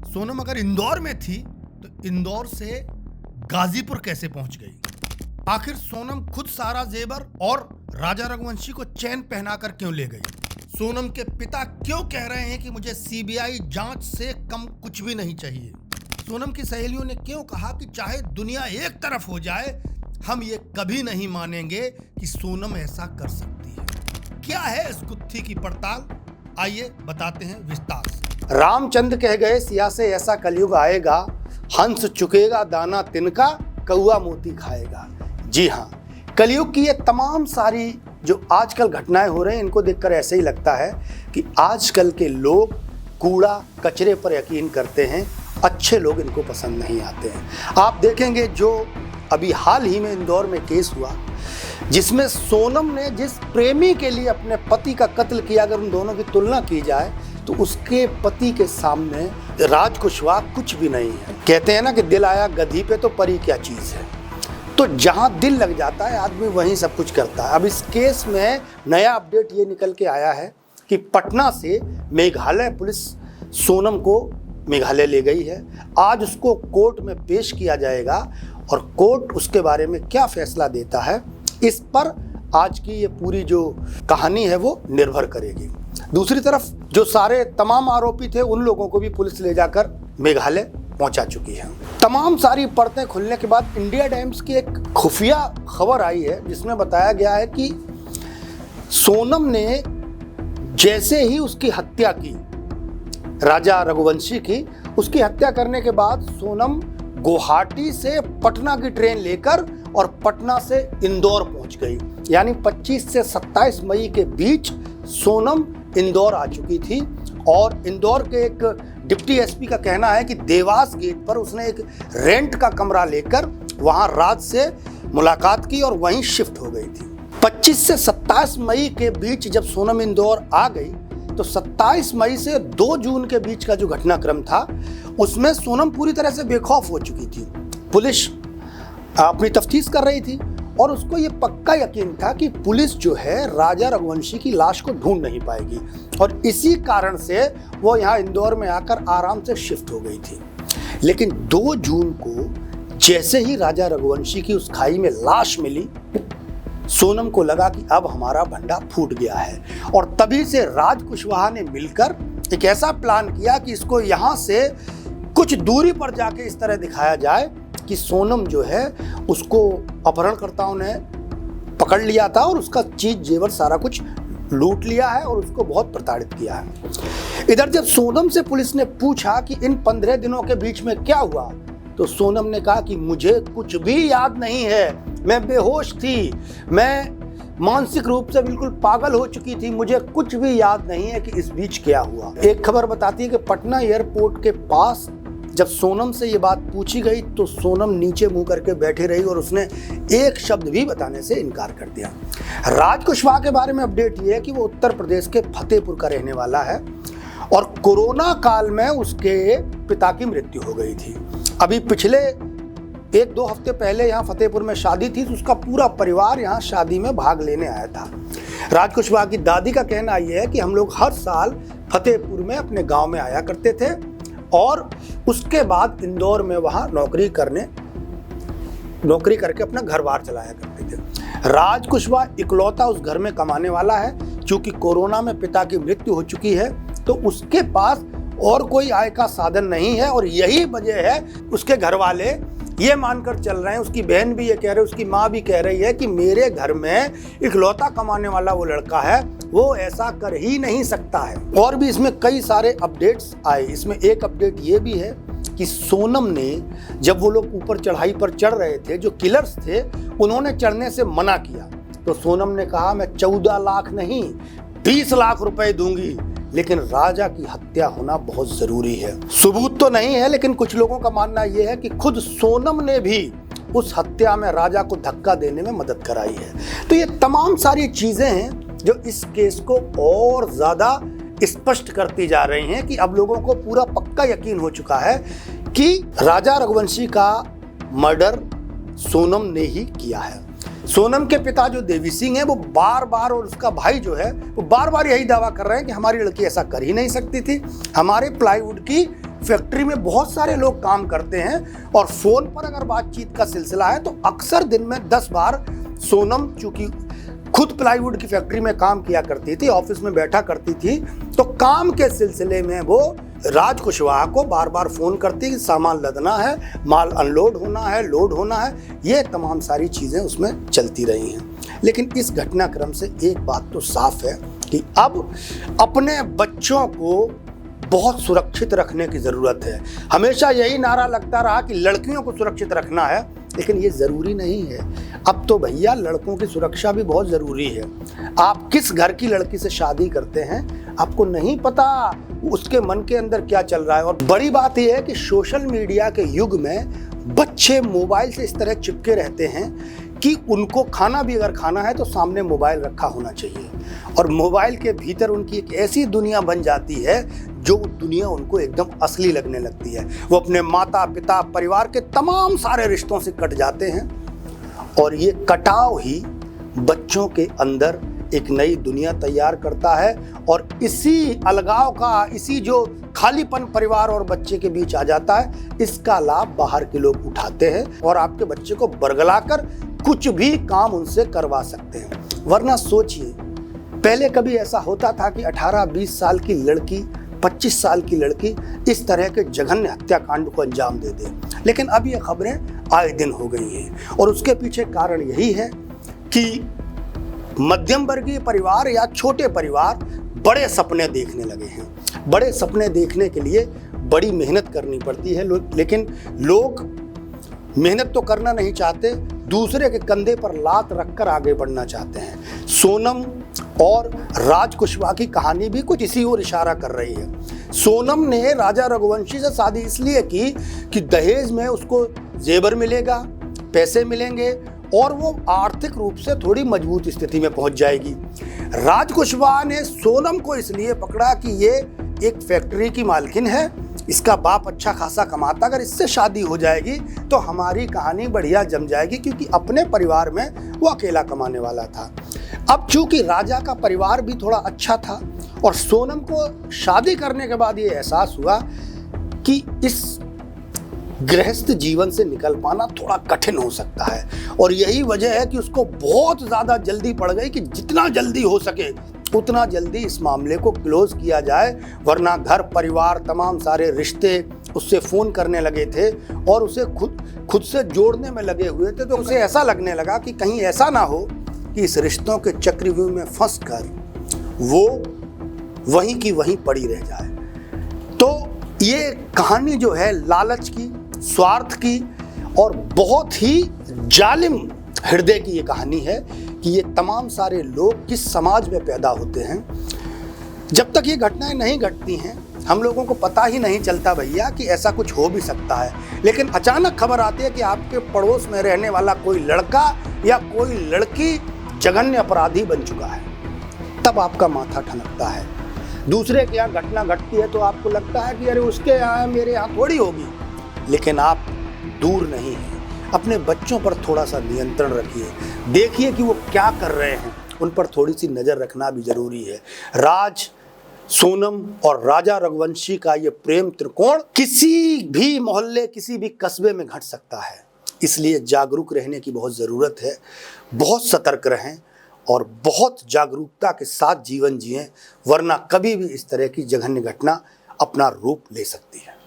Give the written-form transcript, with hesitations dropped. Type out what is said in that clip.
सोनम अगर इंदौर में थी तो इंदौर से गाजीपुर कैसे पहुंच गई? आखिर सोनम खुद सारा जेवर और राजा रघुवंशी को चैन पहनाकर क्यों ले गई? सोनम के पिता क्यों कह रहे हैं कि मुझे सीबीआई जांच से कम कुछ भी नहीं चाहिए? सोनम की सहेलियों ने क्यों कहा कि चाहे दुनिया एक तरफ हो जाए, हम ये कभी नहीं मानेंगे कि सोनम ऐसा कर सकती है? क्या है इस गुत्थी की पड़ताल? आइए बताते हैं विस्तार से। रामचंद्र कह गए सिया से ऐसा कलयुग आएगा, हंस चुकेगा दाना तिनका, कौआ मोती खाएगा। जी हाँ, कलयुग की ये तमाम सारी जो आजकल घटनाएं हो रही हैं, इनको देखकर ऐसे ही लगता है कि आजकल के लोग कूड़ा कचरे पर यकीन करते हैं, अच्छे लोग इनको पसंद नहीं आते हैं। आप देखेंगे जो अभी हाल ही में इंदौर में केस हुआ, जिसमें सोनम ने जिस प्रेमी के लिए अपने पति का कत्ल किया, अगर उन दोनों की तुलना की जाए तो उसके पति के सामने राज कुशवाहा कुछ भी नहीं है। कहते हैं ना कि दिल आया गधी पे तो परी क्या चीज़ है। तो जहां दिल लग जाता है आदमी वहीं सब कुछ करता है। अब इस केस में नया अपडेट ये निकल के आया है कि पटना से मेघालय पुलिस सोनम को मेघालय ले गई है। आज उसको कोर्ट में पेश किया जाएगा और कोर्ट उसके बारे में क्या फैसला देता है, इस पर आज की ये पूरी जो कहानी है वो निर्भर करेगी। दूसरी तरफ जो सारे तमाम आरोपी थे उन लोगों को भी पुलिस ले जाकर मेघालय पहुंचा चुकी है। तमाम सारी परतें खुलने के बाद इंडिया टाइम्स की एक खुफिया खबर आई है, जिसमें बताया गया है कि सोनम ने जैसे ही उसकी हत्या की, राजा रघुवंशी की, उसकी हत्या करने के बाद सोनम गुवाहाटी से पटना की ट्रेन लेकर और पटना से इंदौर पहुंच गई। यानी 25 से 27 मई के बीच सोनम इंदौर आ चुकी थी। और इंदौर के एक डिप्टी एसपी का कहना है कि देवास गेट पर उसने एक रेंट का कमरा लेकर वहां रात से मुलाकात की और वहीं शिफ्ट हो गई थी। 25 से 27 मई के बीच जब सोनम इंदौर आ गई तो 27 मई से 2 जून के बीच का जो घटनाक्रम था उसमें सोनम पूरी तरह से बेखौफ हो चुकी थी। पुलिस अपनी तफ्तीश कर रही थी और उसको ये पक्का यकीन था कि पुलिस जो है राजा रघुवंशी की लाश को ढूंढ नहीं पाएगी और इसी कारण से वो यहाँ इंदौर में आकर आराम से शिफ्ट हो गई थी। लेकिन 2 जून को जैसे ही राजा रघुवंशी की उस खाई में लाश मिली, सोनम को लगा कि अब हमारा भंडा फूट गया है और तभी से राज कुशवाहा ने मिलकर एक ऐसा प्लान किया कि इसको यहाँ से कुछ दूरी पर जाके इस तरह दिखाया जाए कि सोनम जो है उसको अपहरणकर्ताओं ने पकड़ लिया था और उसका चीज जेवर सारा कुछ लूट लिया है और उसको बहुत प्रताड़ित किया है। इधर जब सोनम से पुलिस ने पूछा कि इन 15 दिनों के बीच में क्या हुआ, तो सोनम ने कहा कि मुझे कुछ भी याद नहीं है, मैं बेहोश थी, मैं मानसिक रूप से बिल्कुल पागल हो चुकी थी, मुझे कुछ भी याद नहीं है कि इस बीच क्या हुआ। एक खबर बताती है कि पटना एयरपोर्ट के पास जब सोनम से ये बात पूछी गई तो सोनम नीचे मुंह करके बैठी रही और उसने एक शब्द भी बताने से इनकार कर दिया। राज कुशवाहा के बारे में अपडेट ये है कि वो उत्तर प्रदेश के फतेहपुर का रहने वाला है और कोरोना काल में उसके पिता की मृत्यु हो गई थी। अभी पिछले 1-2 हफ्ते पहले यहाँ फतेहपुर में शादी थी तो उसका पूरा परिवार यहाँ शादी में भाग लेने आया था। राज कुशवाहा की दादी का कहना ये है कि हम लोग हर साल फतेहपुर में अपने गाँव में आया करते थे और उसके बाद इंदौर में वहाँ नौकरी करके अपना घर बार चलाया करते थे। राज कुशवाहा इकलौता उस घर में कमाने वाला है। चूंकि कोरोना में पिता की मृत्यु हो चुकी है तो उसके पास और कोई आय का साधन नहीं है और यही वजह है उसके घर वाले ये मानकर चल रहे हैं, उसकी बहन भी ये कह रही है, उसकी माँ भी कह रही है कि मेरे घर में इकलौता कमाने वाला वो लड़का है, वो ऐसा कर ही नहीं सकता है। और भी इसमें कई सारे अपडेट्स आए। इसमें एक अपडेट ये भी है कि सोनम ने जब वो लोग ऊपर चढ़ाई पर चढ़ रहे थे, जो किलर्स थे उन्होंने चढ़ने से मना किया तो सोनम ने कहा मैं 14 लाख नहीं 20 लाख रुपए दूंगी, लेकिन राजा की हत्या होना बहुत जरूरी है। सबूत तो नहीं है लेकिन कुछ लोगों का मानना यह है कि खुद सोनम ने भी उस हत्या में राजा को धक्का देने में मदद कराई है। तो ये तमाम सारी चीजें हैं जो इस केस को और ज्यादा स्पष्ट करती जा रही हैं कि अब लोगों को पूरा पक्का यकीन हो चुका है कि राजा रघुवंशी का मर्डर सोनम ने ही किया है। सोनम के पिता जो देवी सिंह है वो बार बार, और उसका भाई जो है वो बार बार यही दावा कर रहे हैं कि हमारी लड़की ऐसा कर ही नहीं सकती थी, हमारे प्लाईवुड की फैक्ट्री में बहुत सारे लोग काम करते हैं और फोन पर अगर बातचीत का सिलसिला है तो अक्सर दिन में 10 बार सोनम, चूंकि खुद प्लाईवुड की फैक्ट्री में काम किया करती थी, ऑफिस में बैठा करती थी, तो काम के सिलसिले में वो राज कुशवाहा को बार बार फोन करती कि सामान लदना है, माल अनलोड होना है, लोड होना है, ये तमाम सारी चीज़ें उसमें चलती रही हैं। लेकिन इस घटनाक्रम से एक बात तो साफ है कि अब अपने बच्चों को बहुत सुरक्षित रखने की ज़रूरत है। हमेशा यही नारा लगता रहा कि लड़कियों को सुरक्षित रखना है, लेकिन ये ज़रूरी नहीं है। अब तो भैया लड़कों की सुरक्षा भी बहुत ज़रूरी है। आप किस घर की लड़की से शादी करते हैं, आपको नहीं पता उसके मन के अंदर क्या चल रहा है। और बड़ी बात यह है कि सोशल मीडिया के युग में बच्चे मोबाइल से इस तरह चिपके रहते हैं कि उनको खाना भी अगर खाना है तो सामने मोबाइल रखा होना चाहिए, और मोबाइल के भीतर उनकी एक ऐसी दुनिया बन जाती है जो दुनिया उनको एकदम असली लगने लगती है। वो अपने माता पिता परिवार के तमाम सारे रिश्तों से कट जाते हैं, और ये कटाव ही बच्चों के अंदर एक नई दुनिया तैयार करता है। और इसी अलगाव का, इसी जो खालीपन परिवार और बच्चे के बीच आ जाता है, इसका लाभ बाहर के लोग उठाते हैं और आपके बच्चे को बरगलाकर कुछ भी काम उनसे करवा सकते हैं। वरना सोचिए, पहले कभी ऐसा होता था कि 18-20 साल की लड़की, 25 साल की लड़की इस तरह के जघन्य हत्याकांड को अंजाम दे दे, लेकिन अब ये खबरें आए दिन हो गई हैं। और उसके पीछे कारण यही है कि मध्यम वर्गीय परिवार या छोटे परिवार बड़े सपने देखने लगे हैं। बड़े सपने देखने के लिए बड़ी मेहनत करनी पड़ती है, लेकिन लोग मेहनत तो करना नहीं चाहते, दूसरे के कंधे पर लात रखकर आगे बढ़ना चाहते हैं। सोनम और राज कुशवाहा की कहानी भी कुछ इसी ओर इशारा कर रही है। सोनम ने राजा रघुवंशी से शादी इसलिए की कि दहेज में उसको जेवर मिलेगा, पैसे मिलेंगे और वो आर्थिक रूप से थोड़ी मजबूत स्थिति में पहुंच जाएगी। राज कुशवाहा ने सोनम को इसलिए पकड़ा कि ये एक फैक्ट्री की मालकिन है, इसका बाप अच्छा खासा कमाता, अगर इससे शादी हो जाएगी तो हमारी कहानी बढ़िया जम जाएगी, क्योंकि अपने परिवार में वो अकेला कमाने वाला था। अब चूंकि राजा का परिवार भी थोड़ा अच्छा था और सोनम को शादी करने के बाद ये एहसास हुआ कि इस गृहस्थ जीवन से निकल पाना थोड़ा कठिन हो सकता है, और यही वजह है कि उसको बहुत ज़्यादा जल्दी पड़ गई कि जितना जल्दी हो सके उतना जल्दी इस मामले को क्लोज किया जाए, वरना घर परिवार तमाम सारे रिश्ते उससे फ़ोन करने लगे थे और उसे खुद से जोड़ने में लगे हुए थे। तो उसे ऐसा लगने लगा कि कहीं ऐसा ना हो कि इस रिश्तों के चक्रव्यूह में फंस कर वो वहीं की वहीं पड़ी रह जाए। तो ये कहानी जो है लालच की, स्वार्थ की और बहुत ही जालिम हृदय की ये कहानी है कि ये तमाम सारे लोग किस समाज में पैदा होते हैं। जब तक ये घटनाएं नहीं घटती हैं हम लोगों को पता ही नहीं चलता भैया कि ऐसा कुछ हो भी सकता है, लेकिन अचानक खबर आती है कि आपके पड़ोस में रहने वाला कोई लड़का या कोई लड़की जघन्य अपराधी बन चुका है, तब आपका माथा ठनकता है। दूसरे के यहाँ घटना घटती है तो आपको लगता है कि अरे उसके यहाँ मेरे यहाँ थोड़ी होगी, लेकिन आप दूर नहीं हैं। अपने बच्चों पर थोड़ा सा नियंत्रण रखिए, देखिए कि वो क्या कर रहे हैं, उन पर थोड़ी सी नज़र रखना भी ज़रूरी है। राज, सोनम और राजा रघुवंशी का ये प्रेम त्रिकोण किसी भी मोहल्ले, किसी भी कस्बे में घट सकता है, इसलिए जागरूक रहने की बहुत ज़रूरत है। बहुत सतर्क रहें और बहुत जागरूकता के साथ जीवन जिएं, वरना कभी भी इस तरह की जघन्य घटना अपना रूप ले सकती है।